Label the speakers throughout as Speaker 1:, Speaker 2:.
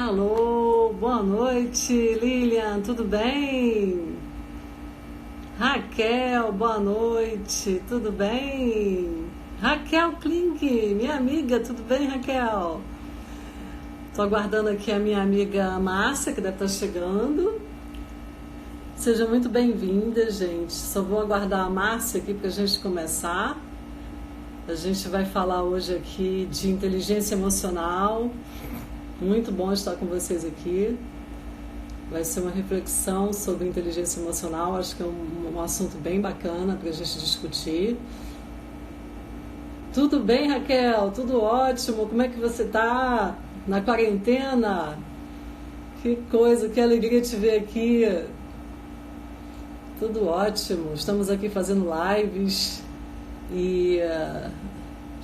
Speaker 1: Alô, boa noite, Lilian, tudo bem? Raquel, boa noite, tudo bem? Raquel Klink, minha amiga, tudo bem, Raquel? Tô aguardando aqui a minha amiga Márcia, que deve estar chegando. Seja muito bem-vinda, gente. Só vou aguardar a Márcia aqui para a gente começar. A gente vai falar hoje aqui de inteligência emocional. Muito bom estar com vocês aqui. Vai ser uma reflexão sobre inteligência emocional. Acho que é um assunto bem bacana para a gente discutir. Tudo bem, Raquel? Tudo ótimo? Como é que você tá na quarentena? Que coisa, que alegria te ver aqui. Tudo ótimo. Estamos aqui fazendo lives e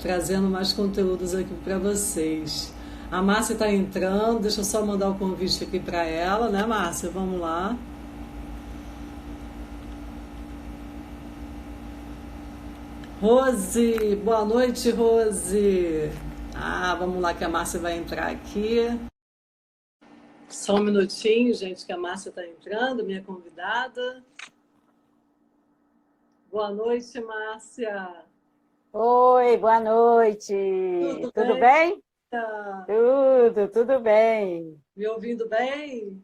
Speaker 1: trazendo mais conteúdos aqui para vocês. A Márcia está entrando, deixa eu só mandar o convite aqui para ela, né, Márcia? Vamos lá. Rose, boa noite, Rose. Vamos lá que a Márcia vai entrar aqui. Só um minutinho, gente, que a Márcia está entrando, minha convidada. Boa noite, Márcia.
Speaker 2: Oi, boa noite. Tudo
Speaker 1: Bem?
Speaker 2: bem? Tudo bem.
Speaker 1: Me ouvindo bem?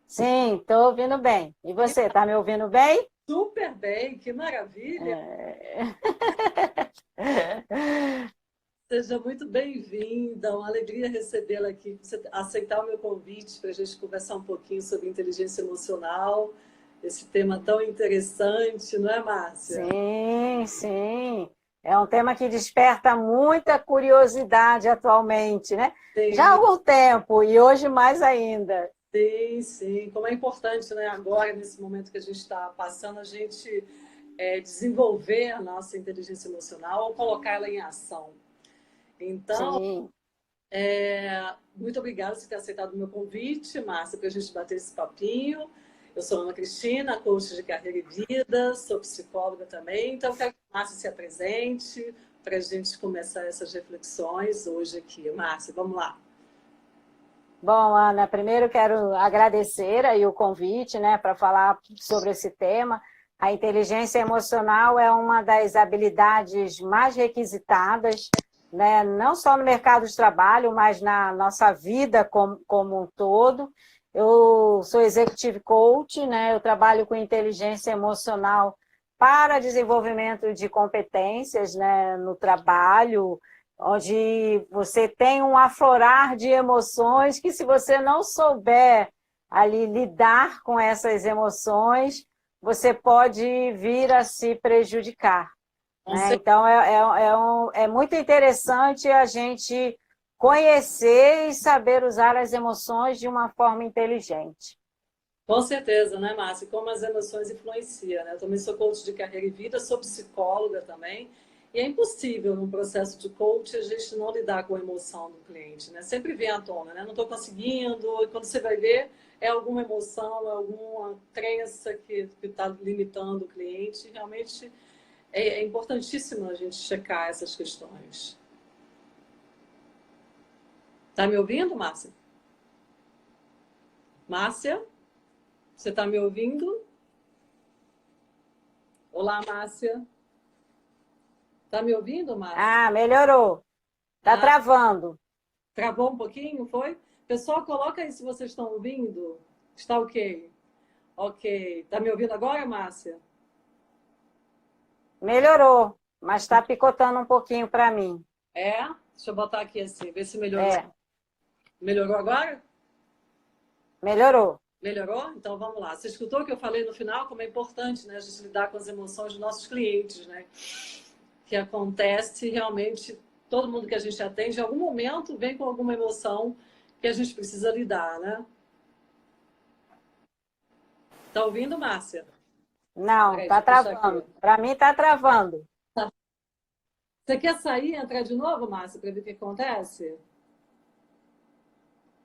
Speaker 2: Sim, estou ouvindo bem. E você, está me ouvindo bem?
Speaker 1: Super bem, que maravilha. Seja muito bem-vinda, uma alegria recebê-la aqui, você aceitar o meu convite para a gente conversar um pouquinho sobre inteligência emocional, esse tema tão interessante, não é, Márcia?
Speaker 2: Sim, sim. É um tema que desperta muita curiosidade atualmente, né?
Speaker 1: Sim,
Speaker 2: Já há algum tempo e hoje mais ainda.
Speaker 1: sim, sim. Como é importante, né, agora, nesse momento que a gente está passando, a gente desenvolver a nossa inteligência emocional ou colocar ela em ação. Então,
Speaker 2: Sim.
Speaker 1: muito obrigada por ter aceitado o meu convite, Márcia, para a gente bater esse papinho. Eu sou Ana Cristina, coach de carreira e vida, sou psicóloga também, então quero que a Márcia se apresente para a gente começar essas reflexões hoje aqui. Márcia, vamos lá.
Speaker 2: Bom, Ana, primeiro quero agradecer aí o convite, né, para falar sobre esse tema. A inteligência emocional é uma das habilidades mais requisitadas, né, não só no mercado de trabalho, mas na nossa vida como um todo. Eu sou executive coach, né, eu trabalho com inteligência emocional para desenvolvimento de competências, né, no trabalho, onde você tem um aflorar de emoções que, se você não souber ali lidar com essas emoções, você pode vir a se prejudicar, né? Então, é muito interessante a gente conhecer e saber usar as emoções de uma forma inteligente.
Speaker 1: Com certeza, né, Márcia? Como as emoções influenciam, né? Eu também sou coach de carreira e vida, sou psicóloga também. E é impossível, num processo de coach, a gente não lidar com a emoção do cliente, né? Sempre vem à tona, né? Não estou conseguindo, e quando você vai ver, é alguma emoção, é alguma crença que está limitando o cliente. Realmente é importantíssimo a gente checar essas questões. Tá me ouvindo, Márcia? Márcia, você está me ouvindo? Olá, Márcia. Tá me ouvindo, Márcia?
Speaker 2: Melhorou. Tá travando.
Speaker 1: Travou um pouquinho, foi? Pessoal, coloca aí se vocês estão ouvindo. Está ok? Ok. Tá me ouvindo agora, Márcia?
Speaker 2: Melhorou, mas está picotando um pouquinho para mim.
Speaker 1: Deixa eu botar aqui assim, ver se melhorou.
Speaker 2: É,
Speaker 1: Melhorou agora?
Speaker 2: melhorou.
Speaker 1: Melhorou? Então vamos lá. Você escutou o que eu falei no final? Como é importante, né, a gente lidar com as emoções dos nossos clientes, né? Que acontece realmente, todo mundo que a gente atende, em algum momento vem com alguma emoção que a gente precisa lidar, né? Tá ouvindo, Márcia?
Speaker 2: Não,
Speaker 1: Peraí,
Speaker 2: tá
Speaker 1: deixa eu fechar aqui.
Speaker 2: travando. Para mim tá travando.
Speaker 1: Você quer sair e entrar de novo, Márcia, para ver o que acontece?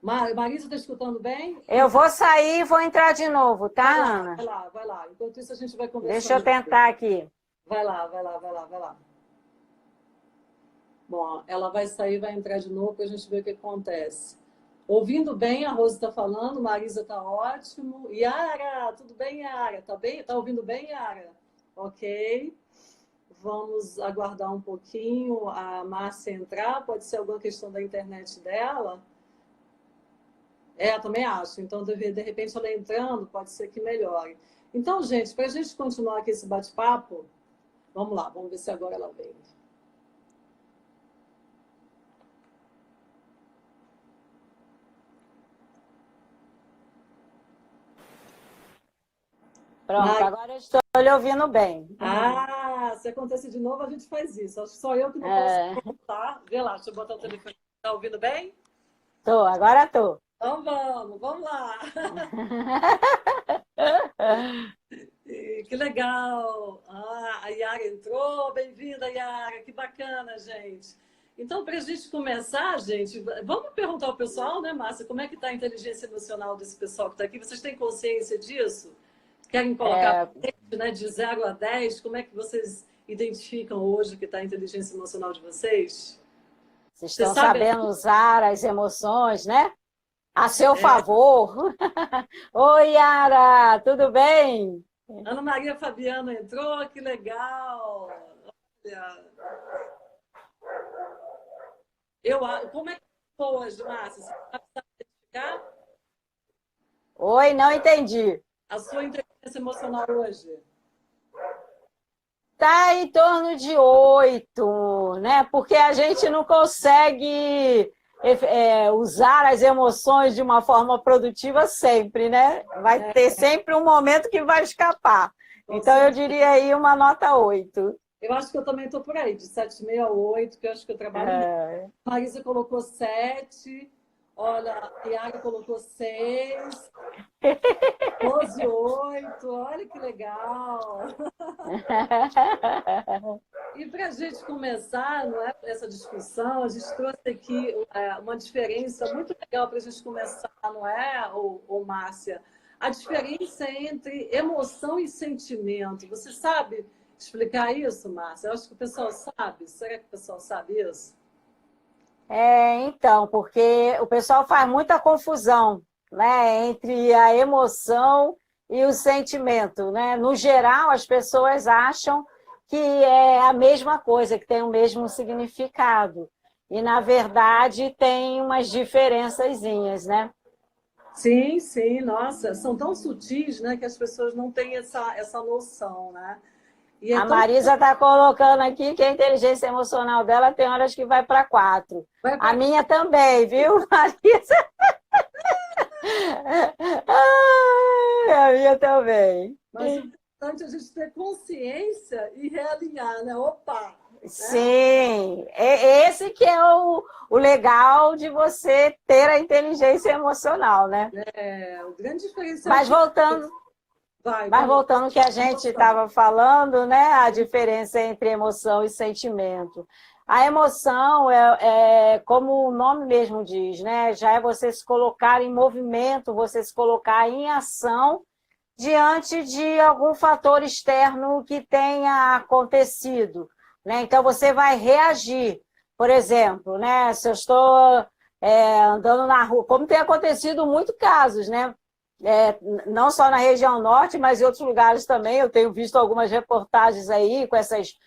Speaker 1: Marisa, está escutando bem?
Speaker 2: Eu vou sair e vou entrar de novo, tá,
Speaker 1: Vai lá,
Speaker 2: Ana?
Speaker 1: vai lá, vai lá. Enquanto isso, a gente vai
Speaker 2: Deixa eu
Speaker 1: conversando.
Speaker 2: tentar aqui.
Speaker 1: Vai lá, vai lá, vai lá, vai lá. Bom, ela vai sair, vai entrar de novo para a gente ver o que acontece. Ouvindo bem, a Rose está falando, Marisa está ótimo. Yara, tudo bem, Yara? Tá bem? Tá ouvindo bem, Yara? Ok. Vamos aguardar um pouquinho a Márcia entrar. Pode ser alguma questão da internet dela. Também acho. Então, de repente, ela entrando, pode ser que melhore. Então, gente, para a gente continuar aqui esse bate-papo, vamos lá, vamos ver se agora ela vem.
Speaker 2: Pronto, agora eu estou lhe ouvindo bem.
Speaker 1: Se acontecer de novo, a gente faz isso. Acho que só eu que não posso voltar. Vê lá, deixa eu botar o telefone. Tá ouvindo bem?
Speaker 2: Agora tô.
Speaker 1: Então vamos lá. Que legal. A Yara entrou. Bem-vinda, Yara. Que bacana, gente. Então, para a gente começar, gente, vamos perguntar ao pessoal, né, Márcia, como é que está a inteligência emocional desse pessoal que está aqui? Vocês têm consciência disso? Querem colocar né, de 0 a 10? Como é que vocês identificam hoje que está a inteligência emocional de vocês?
Speaker 2: Vocês estão sabendo usar as emoções, né? A seu favor. Oi, Yara, tudo bem?
Speaker 1: Ana Maria Fabiana entrou, que legal. Olha. Como é que foi hoje, Márcia? Você sabe identificar?
Speaker 2: Oi, não entendi.
Speaker 1: A sua inteligência emocional hoje?
Speaker 2: Está em torno de 8, né? Porque a gente não consegue usar as emoções de uma forma produtiva sempre, né? Vai ter sempre um momento que vai escapar. Então, eu diria aí uma nota 8.
Speaker 1: Eu acho que eu também estou por aí, de 7,5 a 8, que eu acho que eu trabalho bem. A Marisa colocou 7. Olha, a Yara colocou 6. 12, 8. Olha que legal. E para a gente começar, não é, essa discussão, a gente trouxe aqui uma diferença muito legal para a gente começar, não é, Márcia? A diferença entre emoção e sentimento. Você sabe explicar isso, Márcia? Eu acho que o pessoal sabe. Será que o pessoal sabe isso?
Speaker 2: Então, porque o pessoal faz muita confusão, né, entre a emoção e o sentimento, né? No geral, as pessoas acham que é a mesma coisa, que tem o mesmo significado. E, na verdade, tem umas diferençazinhas, né?
Speaker 1: Sim, sim, nossa, são tão sutis, né, que as pessoas não têm essa noção, né?
Speaker 2: E a Marisa está colocando aqui que a inteligência emocional dela tem horas que vai para 4. A minha também, viu, Marisa? A minha também.
Speaker 1: Mas é importante a gente ter consciência e realinhar, né? Opa!
Speaker 2: Sim, esse que é o legal de você ter a inteligência emocional, né?
Speaker 1: O grande diferencial.
Speaker 2: Mas voltando ao que a gente estava falando, né? A diferença entre emoção e sentimento. A emoção como o nome mesmo diz, né? Já é você se colocar em movimento, você se colocar em ação diante de algum fator externo que tenha acontecido, né? Então, você vai reagir. Por exemplo, né? Se eu estou andando na rua, como tem acontecido muitos casos, né? Não só na região norte, mas em outros lugares também. Eu tenho visto algumas reportagens aí com essas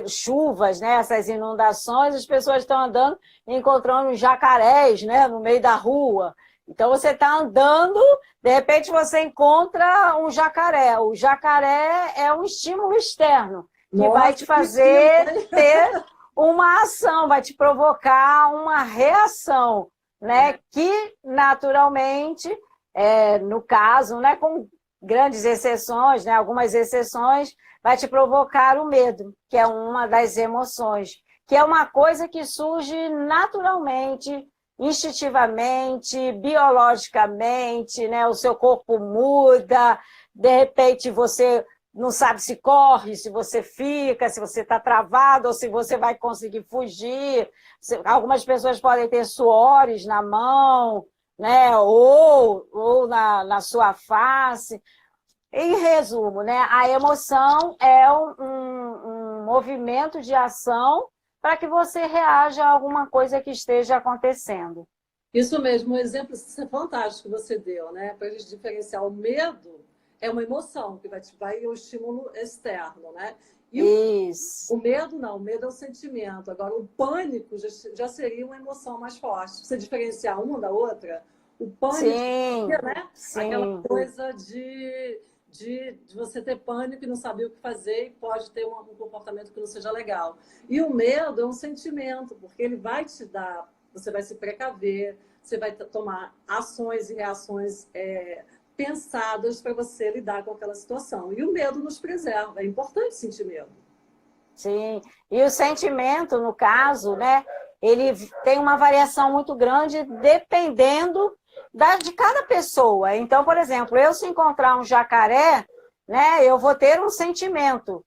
Speaker 2: chuvas, né? Essas inundações, as pessoas estão andando e encontrando jacarés, né? No meio da rua. Então, você está andando, de repente você encontra um jacaré. O jacaré é um estímulo externo que vai te fazer ter uma ação, vai te provocar uma reação, né? Que, naturalmente, no caso, né, com grandes exceções, né, algumas exceções, vai te provocar o medo, que é uma das emoções, que é uma coisa que surge naturalmente, instintivamente, biologicamente, né? O seu corpo muda, de repente você não sabe se corre, se você fica, se você está travado ou se você vai conseguir fugir. Algumas pessoas podem ter suores na mão, né? ou na sua face. Em resumo, né? A emoção é um movimento de ação para que você reaja a alguma coisa que esteja acontecendo.
Speaker 1: Isso mesmo, um exemplo fantástico que você deu, né? Para a gente diferenciar o medo é uma emoção que vai o estímulo externo, né? E
Speaker 2: Isso.
Speaker 1: o medo não, o medo é um sentimento. Agora, o pânico já seria uma emoção mais forte. Se você diferenciar uma da outra, o pânico,
Speaker 2: Sim,
Speaker 1: né? Aquela
Speaker 2: sim.
Speaker 1: coisa de você ter pânico e não saber o que fazer e pode ter um comportamento que não seja legal. E o medo é um sentimento, porque ele vai te dar, você vai se precaver, você vai tomar ações e reações pensadas para você lidar com aquela situação. E o medo nos preserva. É importante sentir medo.
Speaker 2: Sim, e o sentimento, no caso, né, ele tem uma variação muito grande dependendo de cada pessoa. Então, por exemplo, eu se encontrar um jacaré, né, eu vou ter um sentimento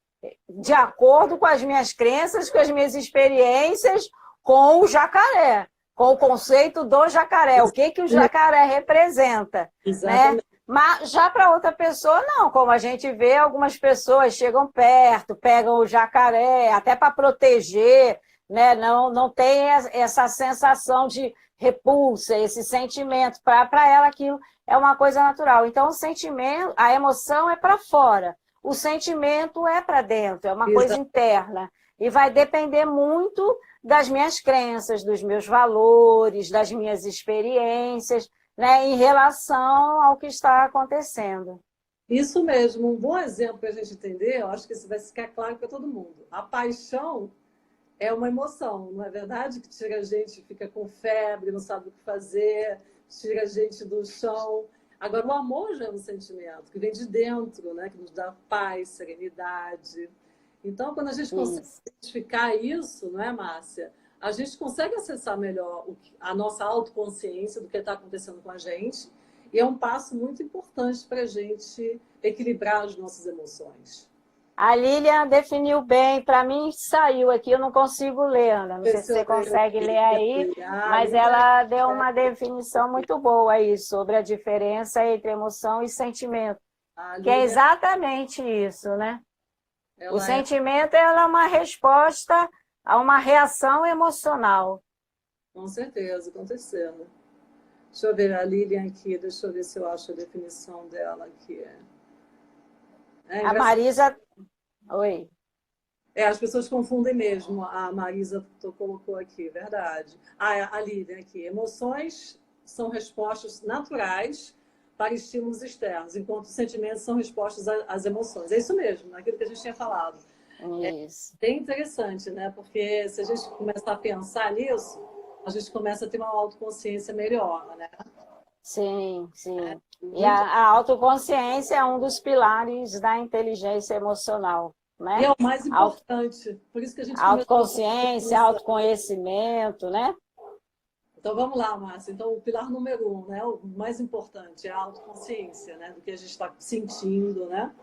Speaker 2: de acordo com as minhas crenças, com as minhas experiências com o jacaré, com o conceito do jacaré, o que o jacaré representa, né?
Speaker 1: Exatamente.
Speaker 2: Mas já para outra pessoa, não. Como a gente vê, algumas pessoas chegam perto, pegam o jacaré, até para proteger, né? Não tem essa sensação de repulsa, esse sentimento. Para ela, aquilo é uma coisa natural. Então, o sentimento, a emoção é para fora, o sentimento é para dentro, é uma coisa interna. E vai depender muito das minhas crenças, dos meus valores, das minhas experiências, né, em relação ao que está acontecendo.
Speaker 1: Isso mesmo, um bom exemplo para a gente entender, eu acho que isso vai ficar claro para todo mundo. A paixão é uma emoção, não é verdade? Que tira a gente, fica com febre, não sabe o que fazer, tira a gente do chão. Agora, o amor já é um sentimento que vem de dentro, né? Que nos dá paz, serenidade. Então, quando a gente consegue identificar isso, não é, Márcia? A gente consegue acessar melhor a nossa autoconsciência do que está acontecendo com a gente. E é um passo muito importante para a gente equilibrar as nossas emoções.
Speaker 2: A Lilian definiu bem, para mim saiu aqui, eu não consigo ler, Ana, não sei se você consegue ler aí, mas ela deu uma definição muito boa aí sobre a diferença entre emoção e sentimento, que é exatamente isso, né? O sentimento é uma resposta a uma reação emocional.
Speaker 1: Com certeza, acontecendo. Deixa eu ver a Lilian aqui, deixa eu ver se eu acho a definição dela aqui.
Speaker 2: A Marisa... Oi.
Speaker 1: As pessoas confundem mesmo. A Marisa colocou aqui, verdade. A Lilian aqui. Emoções são respostas naturais para estímulos externos, enquanto sentimentos são respostas às emoções. É isso mesmo, aquilo que a gente tinha falado.
Speaker 2: Isso.
Speaker 1: É bem interessante, né? Porque se a gente começar a pensar nisso, a gente começa a ter uma autoconsciência melhor, né?
Speaker 2: Sim, sim. E a autoconsciência é um dos pilares da inteligência emocional, né?
Speaker 1: E é o mais importante. Por isso que a gente
Speaker 2: autoconsciência, autoconhecimento, né?
Speaker 1: Então vamos lá, Márcia. Então o pilar número 1, né? O mais importante é a autoconsciência, né? Do que a gente está sentindo, né?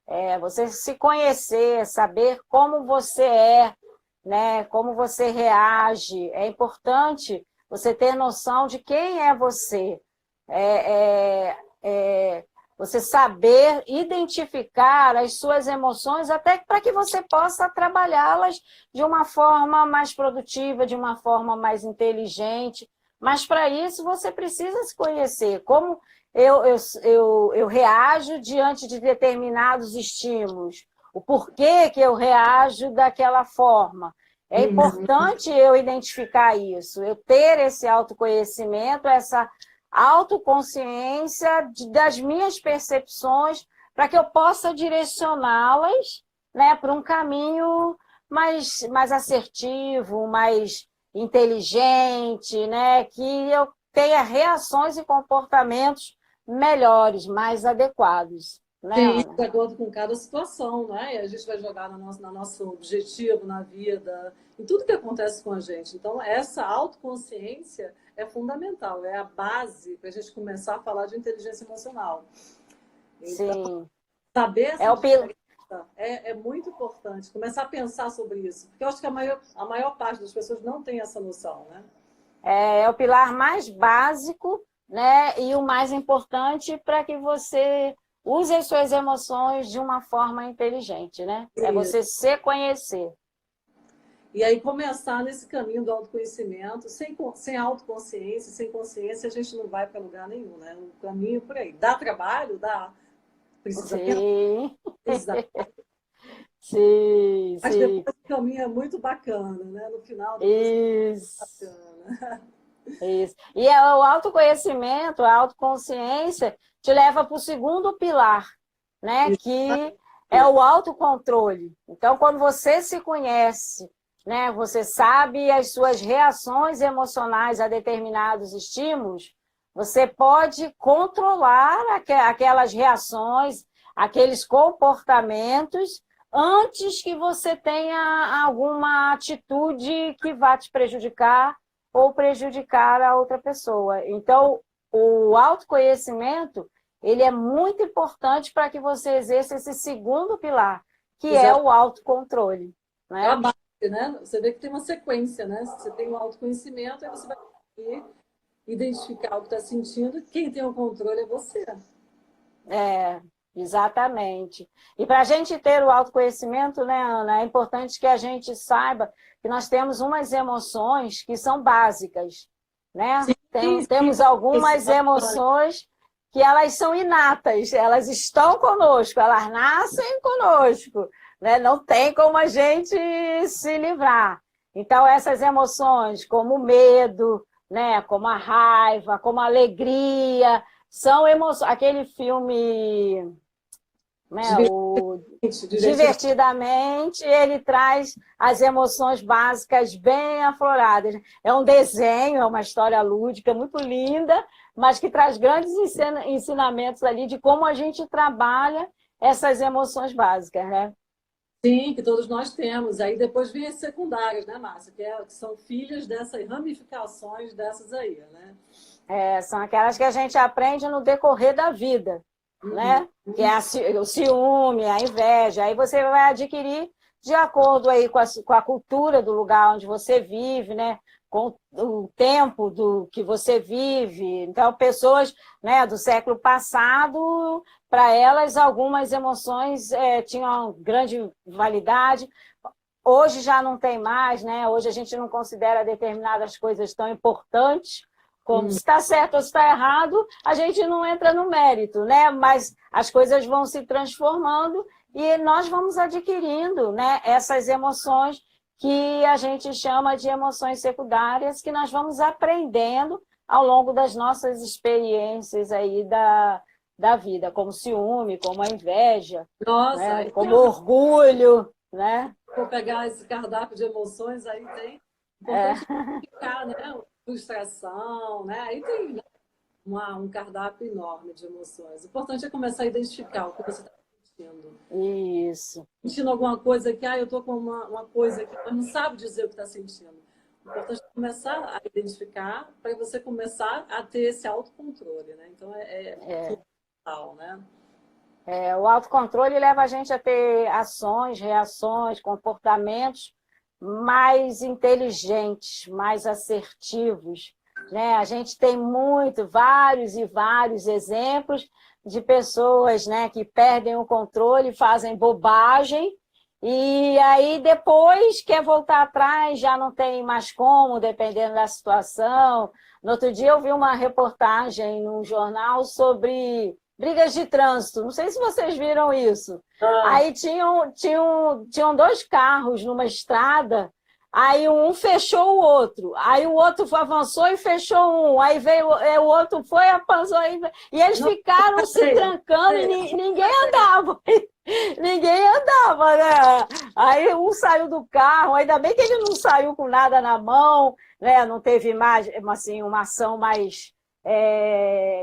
Speaker 2: É, você se conhecer, saber como você é, né? Como você reage. É importante você ter noção de quem é você. Você saber identificar as suas emoções, até para que você possa trabalhá-las de uma forma mais produtiva, de uma forma mais inteligente. Mas, para isso, você precisa se conhecer. Como eu reajo diante de determinados estímulos, o porquê que eu reajo daquela forma. É importante eu identificar isso, eu ter esse autoconhecimento, essa autoconsciência das minhas percepções, para que eu possa direcioná-las, né, para um caminho mais assertivo, mais inteligente, né, que eu tenha reações e comportamentos melhores, mais adequados. Né,
Speaker 1: sim, de acordo com cada situação, né? E a gente vai jogar no nosso objetivo, na vida, em tudo que acontece com a gente. Então, essa autoconsciência é fundamental, é a base para a gente começar a falar de inteligência emocional. Então, sim. Saber essa diferença é muito importante, começar a pensar sobre isso, porque eu acho que a maior parte das pessoas não tem essa noção, né?
Speaker 2: É o pilar mais básico, né? E o mais importante para que você use as suas emoções de uma forma inteligente, né? É você se conhecer.
Speaker 1: E aí começar nesse caminho do autoconhecimento, sem autoconsciência, sem consciência, a gente não vai para lugar nenhum, né? O caminho por aí. Dá trabalho? Dá. Precisa
Speaker 2: Sim,
Speaker 1: pesar.
Speaker 2: sim,
Speaker 1: Mas
Speaker 2: sim.
Speaker 1: depois o caminho é muito bacana, né? No final, depois é
Speaker 2: Isso.
Speaker 1: bacana.
Speaker 2: Isso. E o autoconhecimento, a autoconsciência te leva para o segundo pilar, né? Que é o autocontrole. Então, quando você se conhece, né? Você sabe as suas reações emocionais a determinados estímulos, você pode controlar aquelas reações, aqueles comportamentos, antes que você tenha alguma atitude que vá te prejudicar ou prejudicar a outra pessoa. Então, o autoconhecimento, ele é muito importante para que você exerça esse segundo pilar, que é
Speaker 1: Exato.
Speaker 2: o autocontrole,
Speaker 1: É a
Speaker 2: né?
Speaker 1: base, né? Você vê que tem uma sequência, né? Você tem o autoconhecimento, aí você vai conseguir identificar o que está sentindo. Quem tem o controle é você.
Speaker 2: É, exatamente. E para a gente ter o autoconhecimento, né, Ana, é importante que a gente saiba que nós temos umas emoções que são básicas, né?
Speaker 1: Sim, sim.
Speaker 2: Temos algumas emoções que elas são inatas, elas estão conosco, elas nascem conosco, né? Não tem como a gente se livrar. Então, essas emoções, como o medo, né, como a raiva, como a alegria, são emoções. Aquele filme, né, o
Speaker 1: Divertidamente.
Speaker 2: Divertidamente, ele traz as emoções básicas bem afloradas. É um desenho, é uma história lúdica muito linda, mas que traz grandes ensinamentos ali de como a gente trabalha essas emoções básicas, né?
Speaker 1: Sim, que todos nós temos. Aí depois vem as secundárias, né, Márcia? Que são filhas dessas ramificações dessas aí, né?
Speaker 2: São aquelas que a gente aprende no decorrer da vida,
Speaker 1: Uhum.
Speaker 2: né? Que é o ciúme, a inveja. Aí você vai adquirir de acordo aí com a cultura do lugar onde você vive, né? Com o tempo do que você vive. Então, pessoas, né, do século passado, para elas, algumas emoções tinham grande validade. Hoje já não tem mais, né? Hoje a gente não considera determinadas coisas tão importantes como se está certo ou se está errado, a gente não entra no mérito, né? Mas as coisas vão se transformando e nós vamos adquirindo, né, essas emoções que a gente chama de emoções secundárias, que nós vamos aprendendo ao longo das nossas experiências aí da vida, como ciúme, como a inveja,
Speaker 1: Nossa,
Speaker 2: né?
Speaker 1: aí
Speaker 2: Como orgulho, né?
Speaker 1: vou pegar esse cardápio de emoções, aí tem.
Speaker 2: É,
Speaker 1: Importante identificar, né? Frustração, né? Aí tem, né, um cardápio enorme de emoções. O importante é começar a identificar o que você está sentindo.
Speaker 2: isso.
Speaker 1: Sentindo alguma coisa que, eu estou com uma coisa aqui, mas não sabe dizer o que está sentindo. O importante é começar a identificar para você começar a ter esse autocontrole, né? Então é fundamental, né?
Speaker 2: O autocontrole leva a gente a ter ações, reações, comportamentos mais inteligentes, mais assertivos, né? A gente tem vários e vários exemplos de pessoas, né, que perdem o controle, fazem bobagem e aí depois quer voltar atrás, já não tem mais como, dependendo da situação. No outro dia eu vi uma reportagem no jornal sobre brigas de trânsito. Não sei se vocês viram isso.
Speaker 1: Ah,
Speaker 2: Aí tinham dois carros numa estrada, aí um fechou o outro, aí o outro avançou e fechou um, aí veio o outro foi, avançou, e eles
Speaker 1: não,
Speaker 2: ficaram se trancando e ninguém andava. Ninguém andava, né? Aí um saiu do carro, ainda bem que ele não saiu com nada na mão, né? Não teve mais, assim, uma ação mais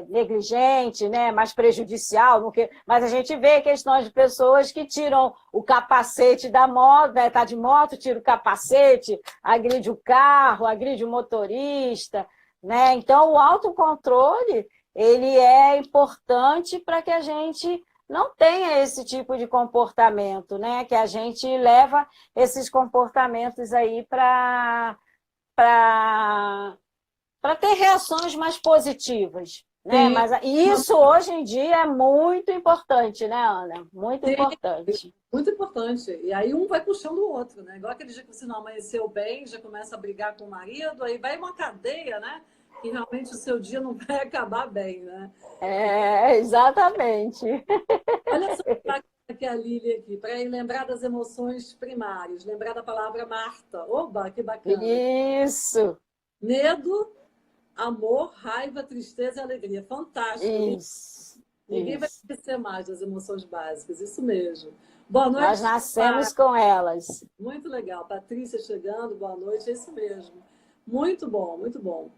Speaker 2: negligente, né, mais prejudicial, mas a gente vê questões de pessoas que tiram o capacete da moto, né, tá de moto, tira o capacete, agride o carro, agride o motorista, né? Então o autocontrole, ele é importante para que a gente não tenha esse tipo de comportamento, né? Que a gente leva esses comportamentos aí para ter reações mais positivas, né? Mas isso hoje em dia é muito importante, né, Ana? Muito importante.
Speaker 1: Muito importante. E aí um vai puxando o outro, né? Igual aquele dia que você não amanheceu bem, já começa a brigar com o marido, aí vai uma cadeia, né? Que realmente o seu dia não vai acabar bem, né?
Speaker 2: Exatamente.
Speaker 1: Olha só que a Lili aqui, para lembrar das emoções primárias, lembrar da palavra Marta. Oba, que bacana.
Speaker 2: Isso.
Speaker 1: Medo, amor, raiva, tristeza e alegria. Fantástico.
Speaker 2: Isso.
Speaker 1: Ninguém vai esquecer mais das emoções básicas, isso mesmo. Boa noite.
Speaker 2: Nós nascemos com elas.
Speaker 1: Muito legal. Patrícia chegando, boa noite, é isso mesmo. Muito bom, muito bom.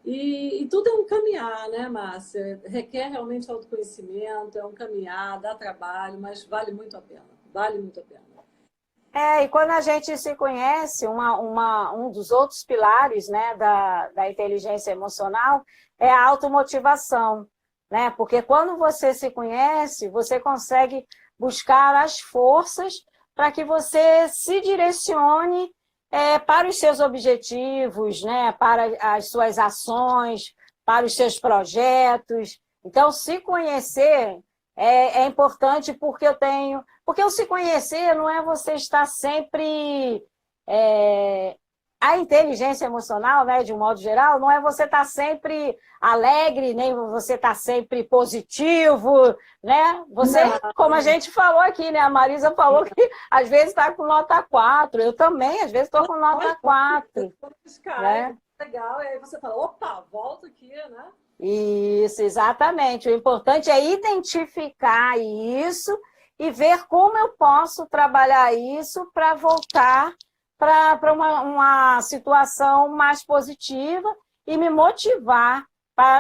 Speaker 1: E tudo é um caminhar, né, Márcia? Requer realmente autoconhecimento, é um caminhar, dá trabalho, mas vale muito a pena. Vale muito a pena.
Speaker 2: E quando a gente se conhece, um dos outros pilares, né, da inteligência emocional é a automotivação, né? Porque quando você se conhece, você consegue buscar as forças para que você se direcione para os seus objetivos, né? Para as suas ações, para os seus projetos. Então, se conhecer é importante porque o se conhecer não é você estar sempre... A inteligência emocional, né, de um modo geral, não é você estar sempre alegre, nem você estar sempre positivo, né? Você, como a gente falou aqui, né? A Marisa falou que às vezes está com nota 4. Eu também, às vezes, estou com nota 4. Né?
Speaker 1: Legal, e aí você fala, opa, volta aqui, né?
Speaker 2: Isso, exatamente. O importante é identificar isso e ver como eu posso trabalhar isso para voltar para uma situação mais positiva e me motivar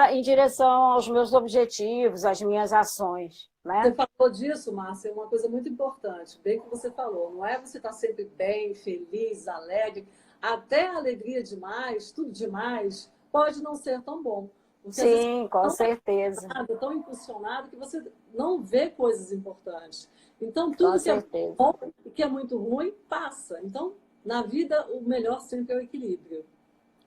Speaker 2: em direção aos meus objetivos, às minhas ações. Né?
Speaker 1: Você falou disso, Márcia, é uma coisa muito importante, bem que você falou, não é você estar sempre bem, feliz, alegre, até alegria demais, tudo demais, pode não ser tão bom. Porque
Speaker 2: sim, com certeza.
Speaker 1: Tão impulsionado que você não vê coisas importantes. Então, tudo que é bom e que é muito ruim, passa. Então, na vida, o melhor sempre é o equilíbrio.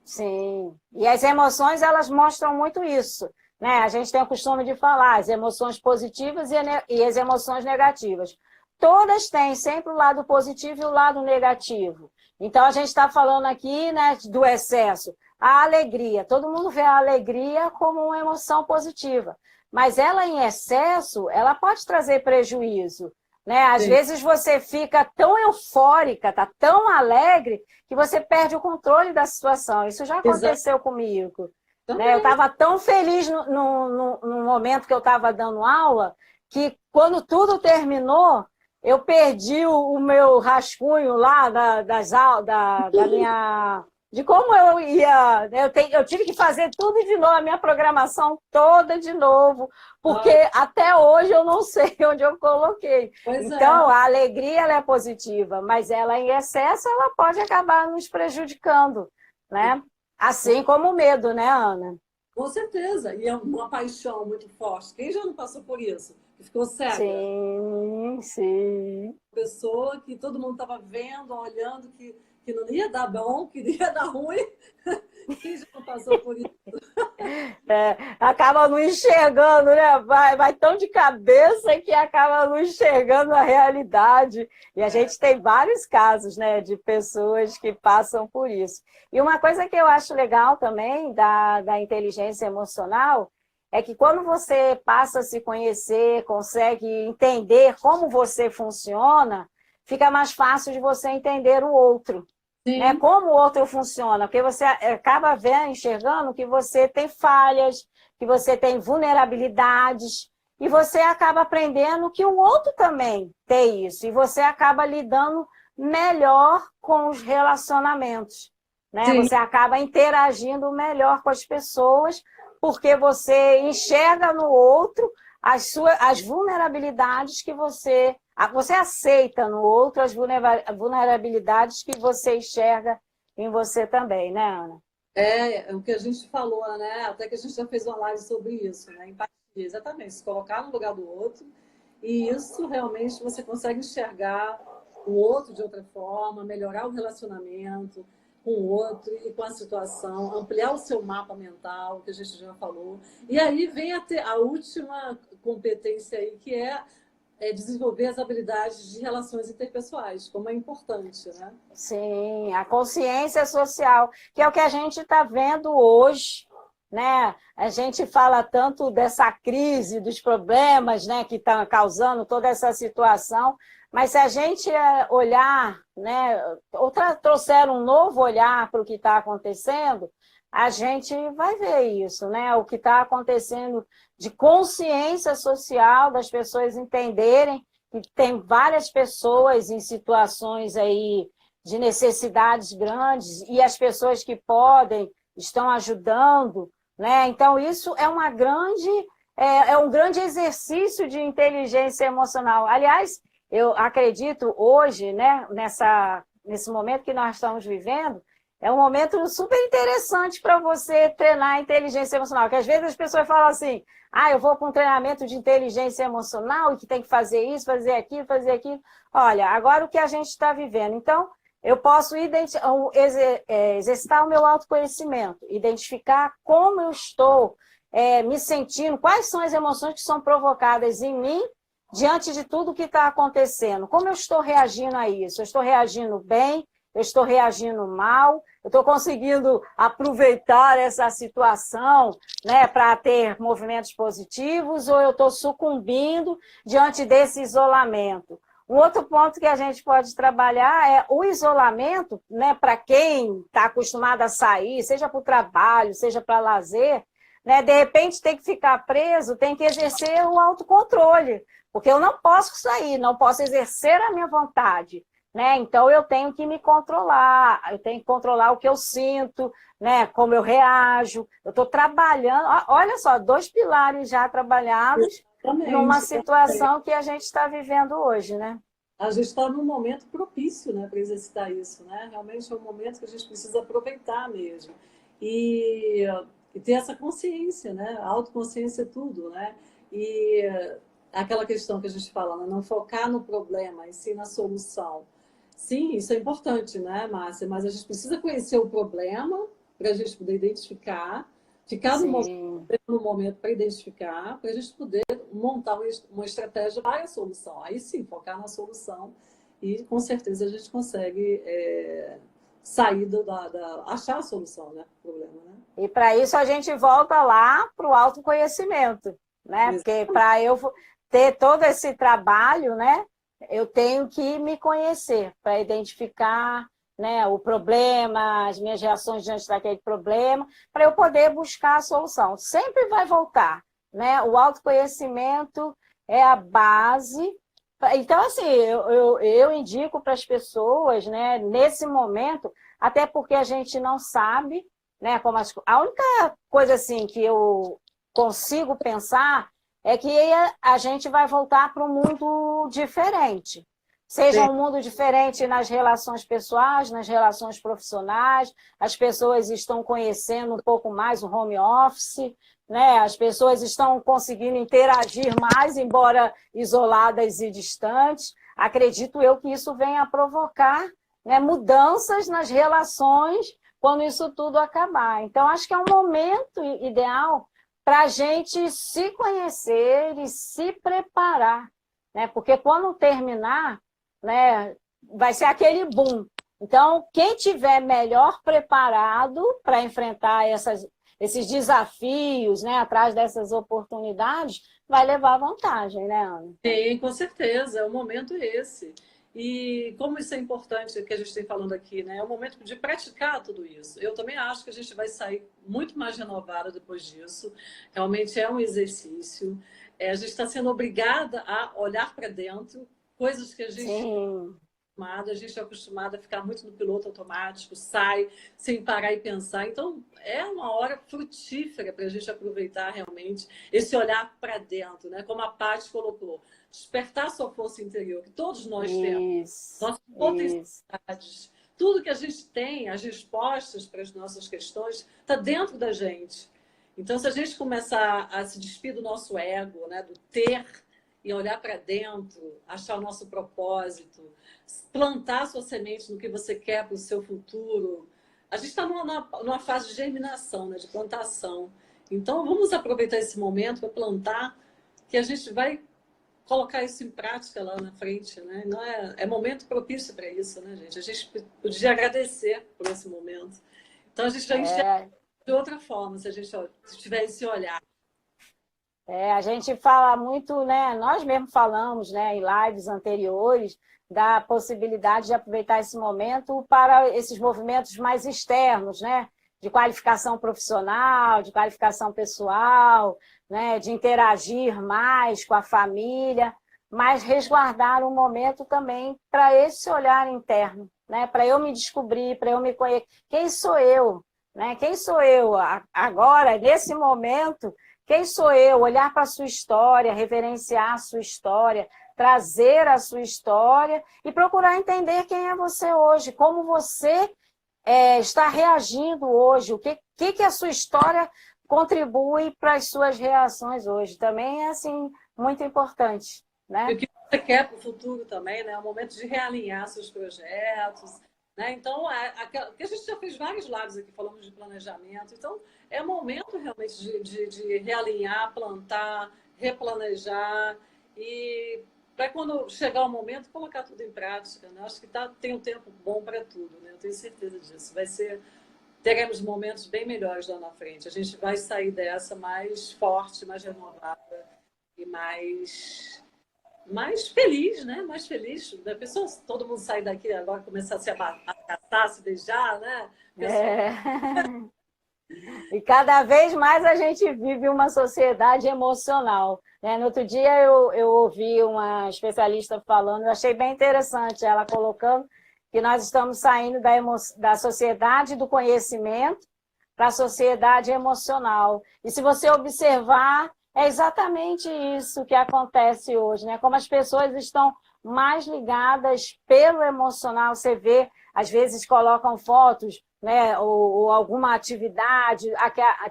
Speaker 2: Sim. E as emoções, elas mostram muito isso. Né? A gente tem o costume de falar as emoções positivas e as emoções negativas. Todas têm sempre o lado positivo e o lado negativo. Então, a gente está falando aqui, né, do excesso. A alegria. Todo mundo vê a alegria como uma emoção positiva. Mas ela, em excesso, ela pode trazer prejuízo. Né? Às vezes você fica tão eufórica, tá tão alegre, que você perde o controle da situação. Isso já aconteceu comigo. Né? Eu estava tão feliz no momento que eu estava dando aula, que quando tudo terminou, eu perdi o meu rascunho lá da minha... De como eu ia... Eu tive que fazer tudo de novo, a minha programação toda de novo, porque até hoje eu não sei onde eu coloquei. Então, a alegria ela é positiva, mas ela em excesso ela pode acabar nos prejudicando, né? Assim como o medo, né, Ana?
Speaker 1: Com certeza, e é uma paixão muito forte. Quem já não passou por isso? Que ficou cega?
Speaker 2: Sim, sim.
Speaker 1: Pessoa que todo mundo estava vendo, olhando, que não ia dar bom, que ia dar ruim. Quem já não passou por isso?
Speaker 2: Acaba não enxergando, né? Vai tão de cabeça que acaba não enxergando a realidade. E a gente tem vários casos, né, de pessoas que passam por isso. E uma coisa que eu acho legal também da inteligência emocional é que quando você passa a se conhecer, consegue entender como você funciona, fica mais fácil de você entender o outro. Né? Como o outro funciona, porque você acaba enxergando que você tem falhas, que você tem vulnerabilidades, e você acaba aprendendo que o outro também tem isso, e você acaba lidando melhor com os relacionamentos. Né? Você acaba interagindo melhor com as pessoas, porque você enxerga no outro as vulnerabilidades que você aceita no outro, as vulnerabilidades que você enxerga em você também, né, Ana?
Speaker 1: É o que a gente falou, né? Até que a gente já fez uma live sobre isso, né? Empatia, exatamente, se colocar no lugar do outro, e isso realmente você consegue enxergar o outro de outra forma, melhorar o relacionamento, com o outro e com a situação, ampliar o seu mapa mental, que a gente já falou. E aí vem a última competência aí, que é desenvolver as habilidades de relações interpessoais, como é importante, né?
Speaker 2: Sim, a consciência social, que é o que a gente está vendo hoje, né? A gente fala tanto dessa crise, dos problemas, né, que estão causando toda essa situação, mas se a gente olhar, né, trouxer um novo olhar para o que está acontecendo, a gente vai ver isso, né? O que está acontecendo de consciência social, das pessoas entenderem que tem várias pessoas em situações aí de necessidades grandes e as pessoas que podem estão ajudando, né? Então, isso é um grande exercício de inteligência emocional. Aliás, eu acredito hoje, né, nesse momento que nós estamos vivendo, é um momento super interessante para você treinar a inteligência emocional, que às vezes as pessoas falam assim, eu vou para um treinamento de inteligência emocional e que tem que fazer isso, fazer aquilo, fazer aquilo. Olha, agora o que a gente está vivendo. Então, eu posso exercitar o meu autoconhecimento, identificar como eu estou me sentindo, quais são as emoções que são provocadas em mim diante de tudo que está acontecendo. Como eu estou reagindo a isso? Eu estou reagindo bem? Eu estou reagindo mal? Eu estou conseguindo aproveitar essa situação, né, para ter movimentos positivos? Ou eu estou sucumbindo diante desse isolamento? Um outro ponto que a gente pode trabalhar é o isolamento, né, para quem está acostumado a sair, seja para o trabalho, seja para lazer, né, de repente tem que ficar preso, tem que exercer o autocontrole, porque eu não posso sair, não posso exercer a minha vontade, né? Então eu tenho que me controlar, eu tenho que controlar o que eu sinto, né, como eu reajo. Eu estou trabalhando, olha só, 2 pilares já trabalhados numa situação que a gente está vivendo hoje, né?
Speaker 1: A gente está num momento propício, né, para exercitar isso, né? Realmente é um momento que a gente precisa aproveitar mesmo. E ter essa consciência, né? A autoconsciência é tudo, né? E aquela questão que a gente fala, né? Não focar no problema, e sim na solução. Sim, isso é importante, né, Márcia? Mas a gente precisa conhecer o problema para a gente poder identificar, ficar no momento para identificar, para a gente poder montar uma estratégia para a solução. Aí sim, focar na solução e com certeza a gente consegue sair achar a solução, né, pro problema, né?
Speaker 2: E para isso a gente volta lá para o autoconhecimento, né? Porque para eu ter todo esse trabalho, né, eu tenho que me conhecer para identificar, né, o problema, as minhas reações diante daquele problema, para eu poder buscar a solução. Sempre vai voltar, né? O autoconhecimento é a base. Então, assim, eu indico para as pessoas, né, nesse momento, até porque a gente não sabe, né, a única coisa assim que eu consigo pensar é que a gente vai voltar para um mundo diferente. Seja um mundo diferente nas relações pessoais, nas relações profissionais, as pessoas estão conhecendo um pouco mais o home office, né? As pessoas estão conseguindo interagir mais, embora isoladas e distantes. Acredito eu que isso venha a provocar, né, mudanças nas relações quando isso tudo acabar. Então, acho que é um momento ideal para a gente se conhecer e se preparar, né? Porque quando terminar, né, vai ser aquele boom. Então, quem tiver melhor preparado para enfrentar esses desafios, né, atrás dessas oportunidades, vai levar vantagem, né, Ana?
Speaker 1: Sim, com certeza, o momento é esse. E como isso é importante, que a gente tem falando aqui, né? É o momento de praticar tudo isso. Eu também acho que a gente vai sair muito mais renovada depois disso. Realmente é um exercício. A gente está sendo obrigada a olhar para dentro, coisas que a gente é acostumada a ficar muito no piloto automático, sai sem parar e pensar. Então, é uma hora frutífera para a gente aproveitar realmente esse olhar para dentro, né? Como a Paty colocou, despertar sua força interior, que todos nós temos, nossas potencialidades, tudo que a gente tem, as respostas para as nossas questões, está dentro da gente. Então, se a gente começar a se despir do nosso ego, né, do ter, e olhar para dentro, achar o nosso propósito, plantar sua semente no que você quer para o seu futuro, a gente está numa fase de germinação, né, de plantação. Então, vamos aproveitar esse momento para plantar, que a gente vai colocar isso em prática lá na frente, né? Não é momento propício para isso, né, gente? A gente podia agradecer por esse momento. Então, a gente vai enxergar de outra forma, se a gente tiver esse olhar.
Speaker 2: A gente fala muito, né? Nós mesmos falamos, né, em lives anteriores, da possibilidade de aproveitar esse momento para esses movimentos mais externos, né? De qualificação profissional, de qualificação pessoal, né? De interagir mais com a família, mas resguardar um momento também para esse olhar interno, né? Para eu me descobrir, para eu me conhecer. Quem sou eu? Né? Quem sou eu agora, nesse momento? Quem sou eu? Olhar para a sua história, reverenciar a sua história, trazer a sua história e procurar entender quem é você hoje, como você está reagindo hoje, o que a sua história contribui para as suas reações hoje. Também é assim, muito importante. Né?
Speaker 1: E o que você quer para o futuro também, né? É o momento de realinhar seus projetos. Né? Então, que a gente já fez vários lives aqui, falamos de planejamento. Então, é momento realmente de realinhar, plantar, replanejar e para quando chegar o momento, colocar tudo em prática. Né? Acho que tem um tempo bom para tudo, né? Eu tenho certeza disso. Teremos momentos bem melhores lá na frente. A gente vai sair dessa mais forte, mais renovada e mais feliz, né? Mais feliz. A pessoa, todo mundo sair daqui agora começar a se abraçar, se beijar, né?
Speaker 2: E cada vez mais a gente vive uma sociedade emocional. Né? No outro dia eu ouvi uma especialista falando, eu achei bem interessante ela colocando que nós estamos saindo da sociedade do conhecimento para a sociedade emocional. E se você observar, é exatamente isso que acontece hoje, né? Como as pessoas estão mais ligadas pelo emocional. Você vê, às vezes colocam fotos, né? Ou alguma atividade.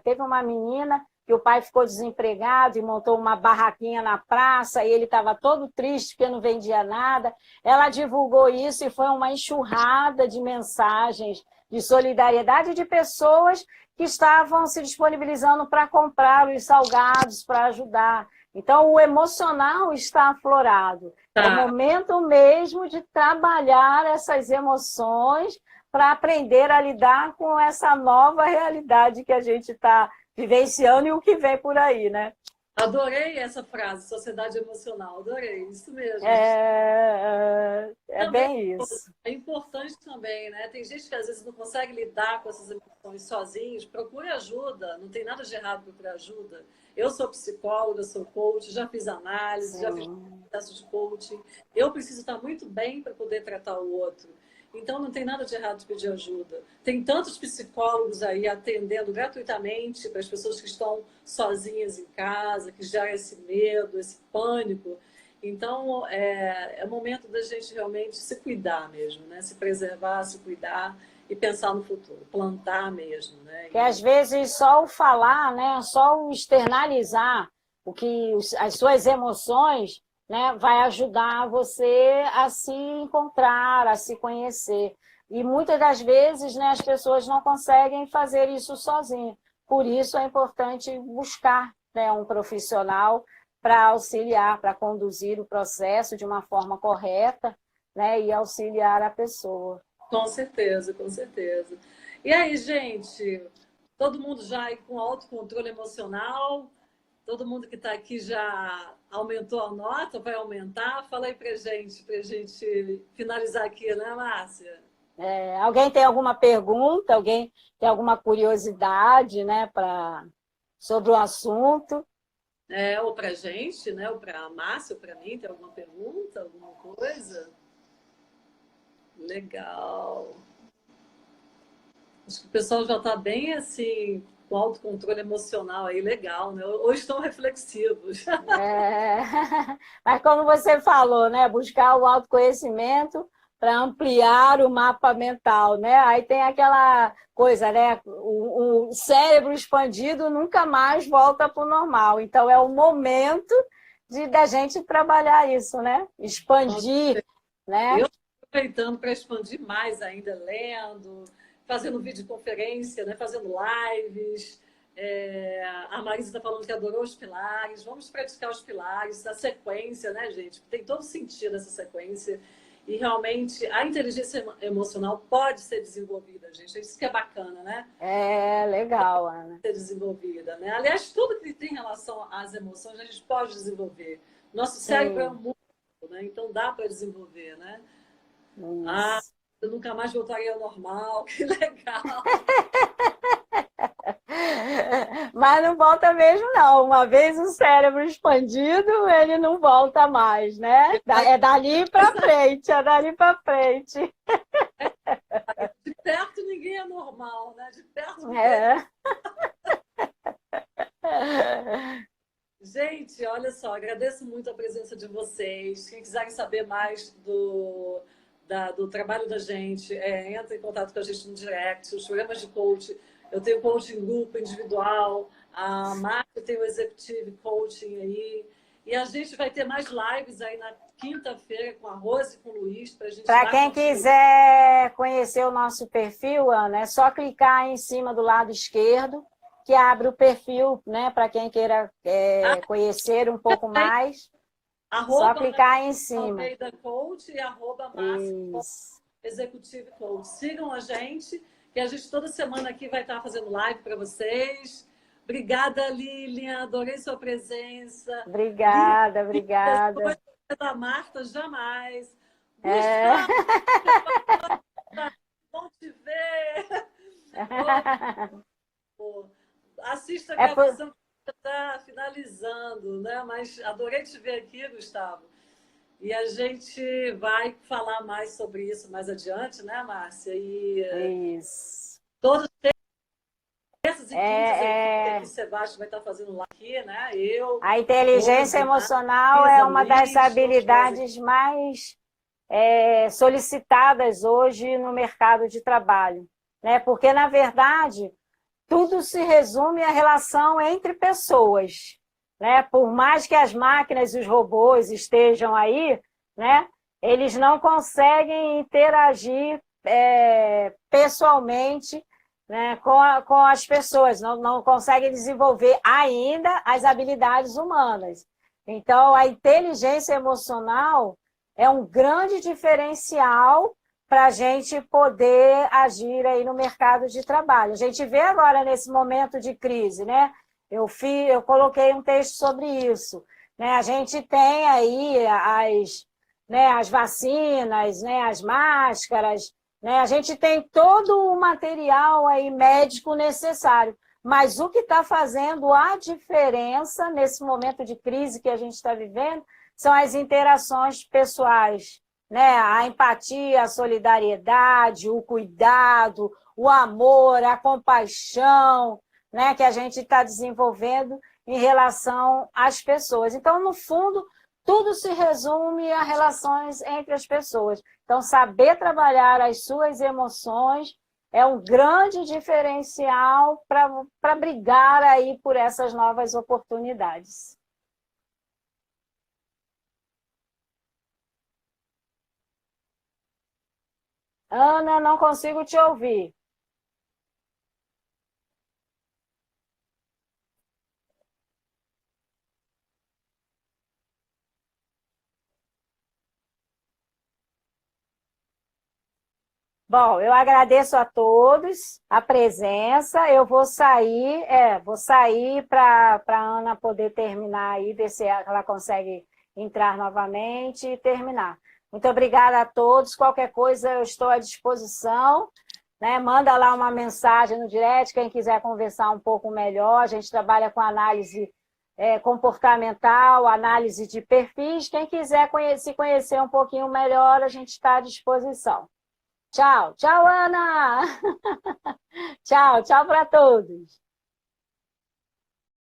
Speaker 2: Teve uma menina que o pai ficou desempregado e montou uma barraquinha na praça e ele estava todo triste porque não vendia nada. Ela divulgou isso e foi uma enxurrada de mensagens de solidariedade de pessoas que estavam se disponibilizando para comprar os salgados, para ajudar. Então, o emocional está aflorado. É o momento mesmo de trabalhar essas emoções para aprender a lidar com essa nova realidade que a gente está vivenciando e o que vem por aí, né?
Speaker 1: Adorei essa frase, sociedade emocional, adorei, isso mesmo.
Speaker 2: Bem isso.
Speaker 1: É importante também, né? Tem gente que às vezes não consegue lidar com essas emoções sozinhos, procure ajuda, não tem nada de errado procurar ajuda. Eu sou psicóloga, sou coach, já fiz análise, já fiz processo de coaching. Eu preciso estar muito bem para poder tratar o outro. Então, não tem nada de errado de pedir ajuda. Tem tantos psicólogos aí atendendo gratuitamente para as pessoas que estão sozinhas em casa, que geram esse medo, esse pânico. Então, é momento da gente realmente se cuidar mesmo, né? Se preservar, se cuidar e pensar no futuro, plantar mesmo, né?
Speaker 2: Que às vezes só o falar, né? Só o externalizar as suas emoções, né, vai ajudar você a se encontrar, a se conhecer. E muitas das vezes, né, as pessoas não conseguem fazer isso sozinhas. Por isso é importante buscar, né, um profissional para auxiliar, para conduzir o processo de uma forma correta, né, e auxiliar a pessoa.
Speaker 1: Com certeza, com certeza. E aí, gente, todo mundo já aí com autocontrole emocional? Todo mundo que está aqui já aumentou a nota, vai aumentar? Fala aí para gente finalizar aqui, né, Márcia?
Speaker 2: Alguém tem alguma pergunta? Alguém tem alguma curiosidade, né, sobre o assunto?
Speaker 1: Ou para gente, né? Ou para a Márcia, ou para mim, tem alguma pergunta, alguma coisa? Legal. Acho que o pessoal já está bem assim, com autocontrole emocional aí, legal, né? Hoje estão reflexivos.
Speaker 2: Mas como você falou, né? Buscar o autoconhecimento para ampliar o mapa mental, né? Aí tem aquela coisa, né? O cérebro expandido nunca mais volta para o normal. Então é o momento da gente trabalhar isso, né? Expandir, né?
Speaker 1: Eu estou aproveitando para expandir mais ainda, lendo, fazendo videoconferência, né? Fazendo lives. A Marisa está falando que adorou os pilares. Vamos praticar os pilares, a sequência, né, gente? Tem todo sentido essa sequência. E realmente a inteligência emocional pode ser desenvolvida, gente. Isso que é bacana, né?
Speaker 2: É legal, Ana.
Speaker 1: Ser desenvolvida, né? Aliás, tudo que tem relação às emoções a gente pode desenvolver. Nosso cérebro é um músculo, né? Então dá para desenvolver, né?
Speaker 2: Isso.
Speaker 1: Eu nunca mais voltaria ao normal. Que legal!
Speaker 2: Mas não volta mesmo, não. Uma vez o cérebro expandido, ele não volta mais, né? É dali para frente, é dali para frente.
Speaker 1: De perto ninguém é normal, né? De perto ninguém
Speaker 2: É.
Speaker 1: Gente, olha só, agradeço muito a presença de vocês. Quem quiser saber mais do trabalho da gente, entra em contato com a gente no direct, os programas de coaching. Eu tenho coaching grupo, individual, a Márcia tem o Executive Coaching aí. E a gente vai ter mais lives aí na quinta-feira com a Rose e com o Luiz.
Speaker 2: Para quem quiser conhecer o nosso perfil, Ana, é só clicar em cima do lado esquerdo, que abre o perfil, né? Para quem queira conhecer um pouco mais. Só clicar em cima.
Speaker 1: Almeida Coach e @Márcia Executive Coach. Sigam a gente, que a gente toda semana aqui vai estar fazendo live para vocês. Obrigada, Lilian. Adorei sua presença.
Speaker 2: Obrigada, obrigada.
Speaker 1: Da Marta, jamais. Bom te ver. Assista a gravação que está finalizando, né? Mas adorei te ver aqui, Gustavo. E a gente vai falar mais sobre isso mais adiante, né, Márcia?
Speaker 2: Isso.
Speaker 1: Todos terças e quintas aqui, o Sebastião vai estar fazendo lá aqui, né?
Speaker 2: A inteligência emocional é uma das habilidades mais solicitadas hoje no mercado de trabalho, né? Porque, na verdade, tudo se resume à relação entre pessoas, né? Por mais que as máquinas e os robôs estejam aí, né? Eles não conseguem interagir pessoalmente, né? com as pessoas, não conseguem desenvolver ainda as habilidades humanas. Então, a inteligência emocional é um grande diferencial para a gente poder agir aí no mercado de trabalho. A gente vê agora nesse momento de crise, né? Eu coloquei um texto sobre isso, né? A gente tem aí as vacinas, né? As máscaras, né? A gente tem todo o material aí médico necessário, mas o que está fazendo a diferença nesse momento de crise que a gente está vivendo são as interações pessoais, né? A empatia, a solidariedade, o cuidado, o amor, a compaixão, né? Que a gente está desenvolvendo em relação às pessoas. Então, no fundo, tudo se resume a relações entre as pessoas. Então, saber trabalhar as suas emoções é um grande diferencial para brigar aí por essas novas oportunidades. Ana, não consigo te ouvir. Bom, eu agradeço a todos a presença. Eu vou sair para a Ana poder terminar aí, ver se ela consegue entrar novamente e terminar. Muito obrigada a todos. Qualquer coisa eu estou à disposição, né? Manda lá uma mensagem no direct, quem quiser conversar um pouco melhor. A gente trabalha com análise comportamental, análise de perfis. Quem quiser se conhecer um pouquinho melhor, a gente está à disposição. Tchau, tchau, Ana! Tchau, tchau para todos.